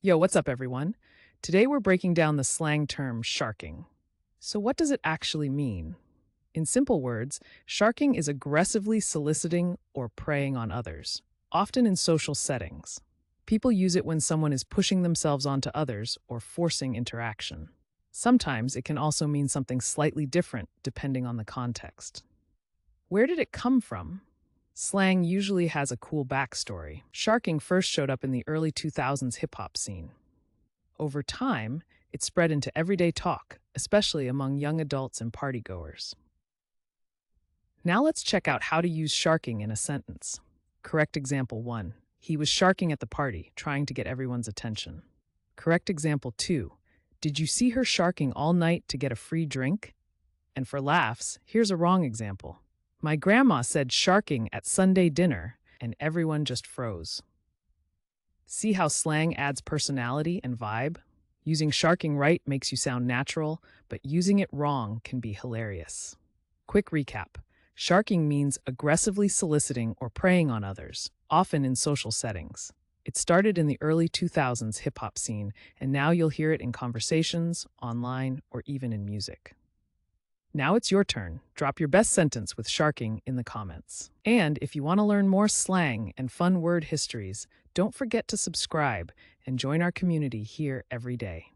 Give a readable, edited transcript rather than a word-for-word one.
Yo, what's up, everyone? Today we're breaking down the slang term sharking. So, what does it actually mean? In simple words, sharking is aggressively soliciting or preying on others, often in social settings. People use it when someone is pushing themselves onto others or forcing interaction. Sometimes it can also mean something slightly different depending on the context. Where did it come from? Slang usually has a cool backstory. Sharking first showed up in the early 2000s hip hop scene. Over time, it spread into everyday talk, especially among young adults and partygoers. Now let's check out how to use sharking in a sentence. Correct example 1. He was sharking at the party, trying to get everyone's attention. Correct example 2. Did you see her sharking all night to get a free drink? And for laughs, here's a wrong example. My grandma said sharking at Sunday dinner, and everyone just froze. See how slang adds personality and vibe? Using sharking right makes you sound natural, but using it wrong can be hilarious. Quick recap. Sharking means aggressively soliciting or preying on others, often in social settings. It started in the early 2000s hip hop scene, and now you'll hear it in conversations, online, or even in music. Now it's your turn. Drop your best sentence with sharking in the comments. And if you want to learn more slang and fun word histories, don't forget to subscribe and join our community here every day.